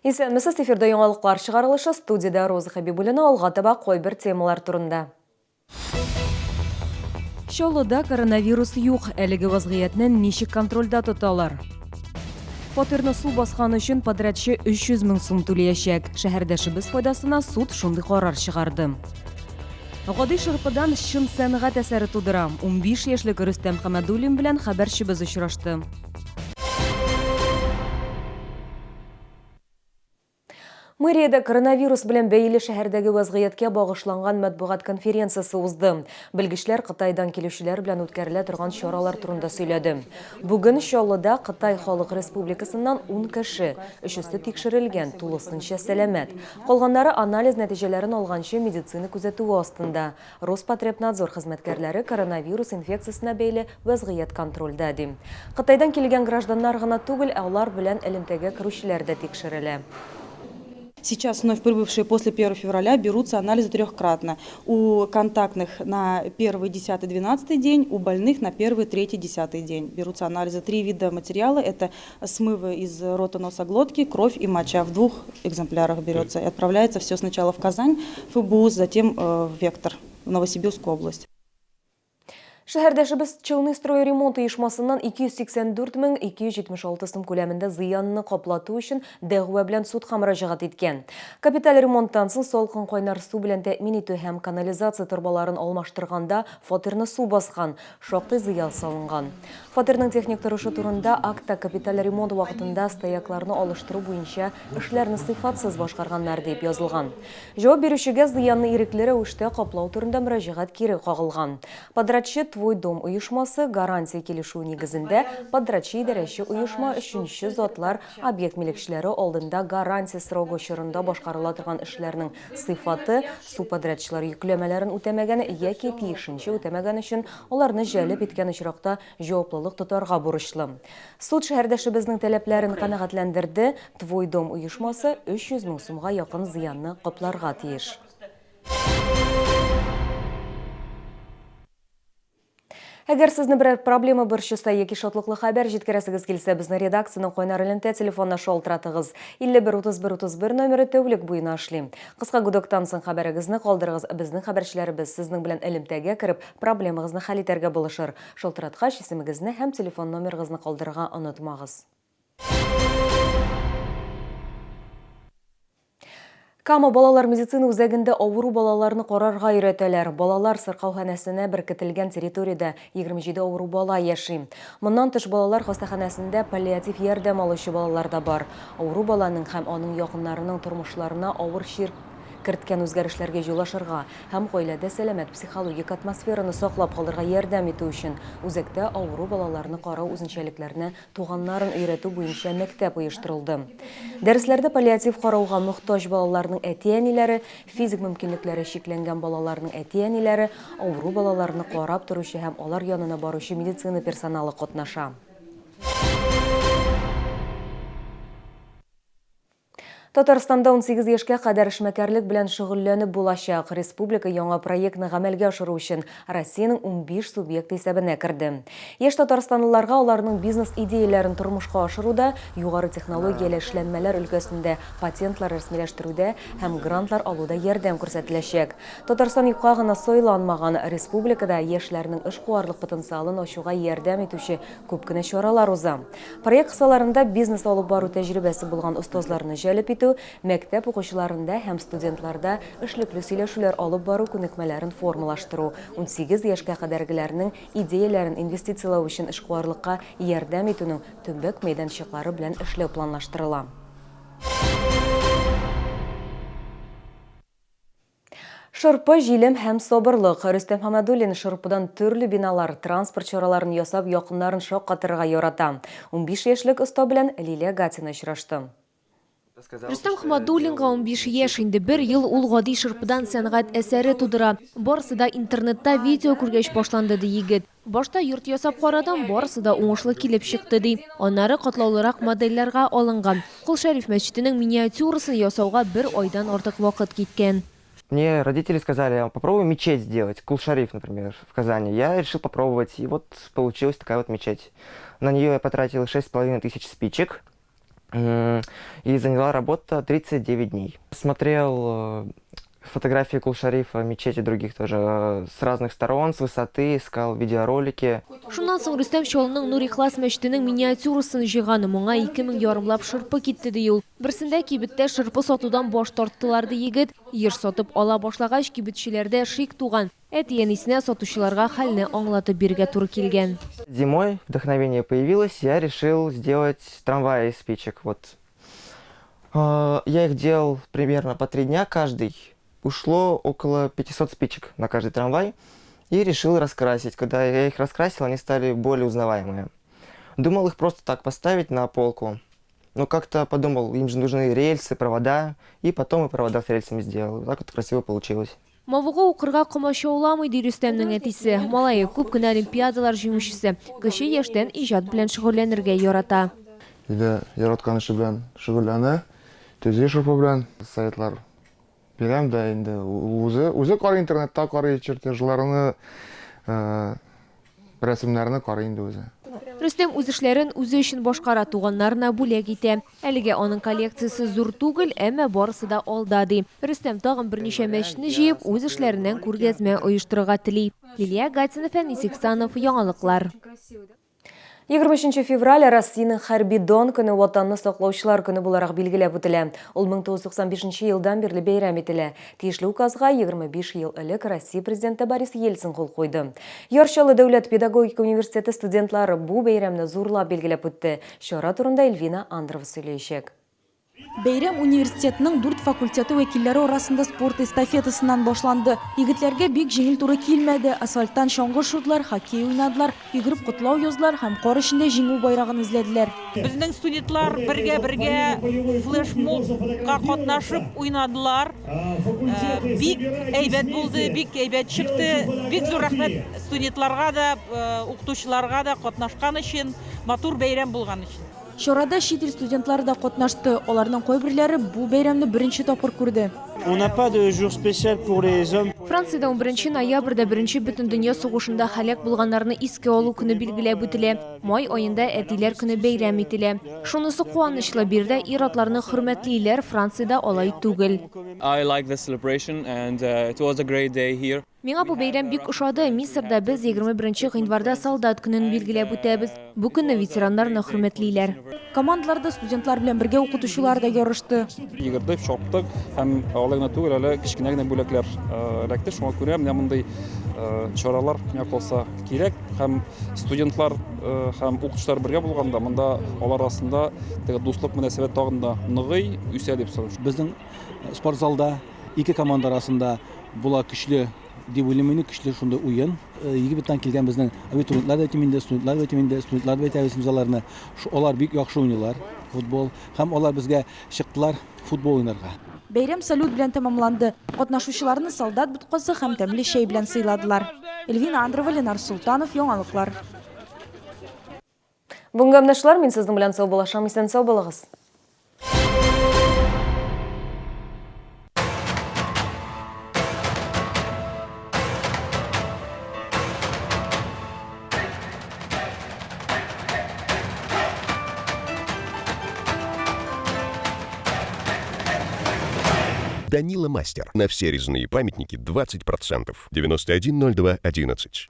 Исәнмесез, эфирда яңалыклар чыгарылышы, студияда Роза Хабибуллина, алга таба койбер темалар турында. Чаллыда коронавирус юк, әлеге вазгыятьнен ничек контрольда тоталар? Фатирны су баскан өчен подрядчы 300 мең сум түләячәк. Шәһәрдәшебез файдасына суд шундый карар чыгарды. Гади шырпыдан чын сәнгать әсәре тудыра. 15 яшьлек Рөстәм Хамадуллин белән хәбәрчебез очрашты. Мэриядә коронавирус белән бәйле шәһәрдәге вазгыятькә багышланган матбугат конференциясе узды. Белгечләр Кытайдан килүчеләр белән үткәрелә торган чаралар турында сөйләде. Бүген Чаллыда Кытай Халык Республикасыннан 10 кеше, өчесе тикшерелгән, тулысынча сәламәт. Калганнары анализ нәтиҗәләрен алганчы медицина күзәтүе астында. Роспотребнадзор хезмәткәрләре коронавирус инфекциясына бәйле вазгыять контрольдә ди. Кытайдан килгән гражданнар гына түгел, алар белән элемтәгә керүчеләр дә тикшерелә. Сейчас вновь прибывшие после 1 февраля берутся анализы трехкратно. У контактных на 1, 10, 12 день, у больных на 1, 3, 10 день. Берутся анализы. 3 вида материала. Это смывы из рота, носа, глотки, кровь и моча. В 2 экземплярах берется. И отправляется все сначала в Казань, ФБУ, затем в Вектор, в Новосибирскую область. Шәһәрдәшебез чылны строй ремонт оешмасыннан 284 мең 276 сум күләмендә зыянны каплату өчен дәгъва белән судка мөрәҗәгать иткән. Капиталь ремонттан соң салкын кайнар су белән тәэмин итү һәм канализация торбаларын алмаштырганда фатирны су баскан, шактый зыян салынган. Фатирның техник торышы турында акта капиталь ремонт вакытында стоякларны алыштыру буенча эшләрне сыйфатсыз башкарганнар дип язылган. Җавап бирүчегә зыянны ирекле рәвештә каплау турында мөрәҗәгать кире кагылган. Подрядчы «Твой дом» оешмасы гарантия килешү нигезендә подрядчы идарәче оешма өченче затлар объект милекчеләре алдында гарантия срогы чорында башкарыла торган эшләрнең сыйфаты, су подрядчылар йөкләмәләрен үтәмәгән яки тиешенчә үтәмәгән өчен аларны җәлеп иткән очракта җаваплылык тотарга бурычлы. Суд шәһәрдәшебезнең таләпләрен канәгатьләндерде. «Твой дом» оешмасы 300 мең сумга якын зыянны капларга тиеш. Әгәр сезне берәр проблема борчыса яки шатлыклы хәбәр җиткерәсегез килсә, безнең редакциянең кайнар элемтә телефонына шалтыратыгыз. 51 31 31 номеры тәүлек буена эшли. Кыска гудоктан соң хәбәрегезне калдырыгыз. Безнең хәбәрчеләребез сезнең белән элемтәгә кереп, проблемагызны хәл итәргә булышыр. Шалтыраткач исемегезне һәм телефон номерыгызны калдырырга онытмагыз. Кама балалар медицина үзәгендә авыру балаларны карарга өйрәтәләр. Балалар сыркауханәсенә беркетелгән территориядә 27 авыру бала яши. Моннан тыш балалар хастаханәсендә паллиатив ярдәм алучы балалар да бар. Авыру баланың һәм аның якыннарының тормышларына авыр чир керткән үзгәрешләргә юл ашырга һәм гаиләдә сәламәт психологик атмосфераны саклап калырга ярдәм итү өчен үзәктә авыру балаларны карау үзенчәлекләренә туганнарын өйрәтү буенча мәктәп оештырылды. Дәресләрдә паллиатив карауга мохтаҗ балаларның әти-әниләре, физик мөмкинлекләре чикләнгән балаларның әти-әниләре, авыру балаларны карап торучы һәм алар янына баручы медицина персоналы катнаша. Татарстанда 18 яшькә кадәр эшмәкәрлек белән шөгыльләнеп булачак. Республика яңа проектны гамәлгә ашыру өчен Россиянең 15 субъекты исәбенә керде. Яшь татарстанлыларга аларның бизнес идеяләрен тормышка ашыруда, югары технологияле эшләнмәләр өлкәсендә патентлар рәсмиләштерүдә һәм грантлар алуда ярдәм күрсәтеләчәк. Татарстан юкка гына сойланмаган, республикада яшьләрнең эш куарлык потенциалын ачуга ярдәм итүче күп кенә чаралар уза. Проект кысаларында бизнес алып бару тәҗрибәсе булган остазларны җәлеп итү, мәктәп укучыларында һәм студентларда эшлекле сөйләшүләр алып бару күнекмәләрен формалаштыру, 18 яшькә кадәргеләрнең идеяләрен инвестициялау өчен эшкуарлыкка ярдәм итүнең төбәк мәйданчыклары белән эшләү планлаштырыла. Шырпы, җилем һәм сабырлык. Рөстәм Хамадуллин шырпыдан төрле биналар, транспорт чараларын ясап, якыннарын шаккатырга ярата. 15 яшьлек оста белән Лилия Гатина очрашты. Рөстәм Хамадуллинга 15 яшь инде, 1 ел ул гади шырпыдан сәнгать әсәре тудыра. Барысы да интернетта видео күргәч башланды ди егет. Башта йорт ясап карадан, барысы да уңышлы килеп чыкты ди. Аннары катлаулырак модельләргә алынган. Кол Шәриф мәчетенең миниатюрасын ясауга 1 айдан артык вакыт киткән. Мне родители сказали, попробуй мечеть сделать, Кул-Шариф, например, в Казани. Я решил попробовать, и вот получилась такая вот мечеть. На нее я потратил 6500 спичек. И заняла работа 39 дней. Смотрел фотографии Кул-Шарифа, мечети других тоже с разных сторон, с высоты, искал видеоролики. Шуннан соң Рүстем Чолының Нур Ихлас мәчетенең миниатюрасын җыйганы моңа 2000 ярымлап шырпы китте ди ул. Берсендә кибеттә шырпы сатудан баш тарттылар ди егет. Еш сатып ала башлагач кибетчеләрдә шик туган. Әтиенисенә сатучыларга хәлне аңлатып биргә туры килгән. Зимой вдохновение появилось, я решил сделать трамваи из спичек. Вот. Я их делал примерно по 3 дня каждый. Ушло около 500 спичек на каждый трамвай. И решил раскрасить. Когда я их раскрасил, они стали более узнаваемые. Думал их просто так поставить на полку. Но как-то подумал, им же нужны рельсы, провода. И потом и провода с рельсами сделал. Так вот красиво получилось. Мавыга укырга комачауламый ди Рөстәмнең әтисе. Малайы күп кенә олимпиадалар җиңүчесе. Кеше яшьтән иҗат белән шөгыльләнергә ярата. Иде яраткан эше белән шөгыльләнә. Төзи шырпы белән советлар бирәм дә инде үзе карый интернетта карый чертежларны, рәсемнәрне карый инде үзе. Рөстәм үз эшләрен үзе өчен башкара, туганнарына бүләк итә. Әлегә аның коллекциясе зур түгел, әмма барысы да алда ди. Рөстәм тагын берничә мәчетне җыеп, үз эшләреннән күргәзмә оештырырга тели. Лилия Гатина, Фәнис Иксанов, Яңалыклар. 23 февраль Россияның хәрби дон көне ватанны саклаучылар көне буларак билгеләп үтелә. Ул 1995 елдан бирле бәйрәм ителә. Тиешле указга 25 ел элек Россия президенты Борис Ельцин кул куйды. Яршалы дәүләт педагогика университеты студентлары бу бәйрәмне зурлап билгеләп үтте. Чара турында Эльвина Андрова сөйләячәк. Бәйрәм университетның 4 факультеты вәкилләре арасында спорт эстафетасыннан башланды. Егетләргә бик җиңел туры килмәде. Асфальттан чаңгы шутлар, хоккей уйнадылар, йөгереп котлау яздылар һәм кар эчендә җиңү байрагын эзләделәр. Безнең студентлар бергә флешмобка катнашып уйнадылар. Бик әйбәт булды, бик әйбәт чыкты. Бик зур рәхмәт студентларга да, укытучыларга да катнашкан өчен, матур бәйрәм булган өчен. Чарада чит ил студентлары да катнашты. Аларның кайберләре бу бәйрәмне беренче тапкыр күрде. On n'a pas de jour spécial pour les hommes. Франциядә 11 ноябрьдә 1 бөтен дөнья сугышында һәлак булганнарны искә алу көне билгеләп үтелә. Май аенда әтиләр көне бәйрәм ителә. Шунысы куанычлы, бирдә ир-атларны хөрмәтлиләр, Франциядә алай түгел. I like the celebration and it was a great day here. Миңа бу бәйрәм бик ошады. Мисырда без 21 гыйнварда солдат көнен билгеләп үтәбез. Бу көнне ветераннарны хөрмәтлиләр. Командаларда студентлар белән бергә укытучылар да ярышты. Йөгердек, чаптык һәм алай гына түгел, әле кичкенә генә бүләкләр эләкте. Шуңа күрә менә мондай чаралар калса кирәк һәм студентлар һәм укытучылар бергә булганда, монда алар арасында дуслык мөнәсәбәт тагын да ныгый, үсә дип саныйм. Безнең спорт залда ике команда арасында була көчле дип уйлыйм, көчле шундый уен. Египеттан килгән безнең абитуриентлар да тимендә, студентлар бәйтәбез имзаларны. Алар бик яхшы уйныйлар футбол һәм алар безгә чыктылар футбол уйнарга. Бәйрәм салют белән тәмамланды. Катнашучыларны солдат боткасы һәм тәмле чәй белән сыйладылар. Эльвина Андрова, Ленар Султанов, Яңалыклар. Бүгенге амнашлар, мин сезнең белән сау булашам, исән сау булыгыз. Данила Мастер. На все резные памятники 20%. 910211.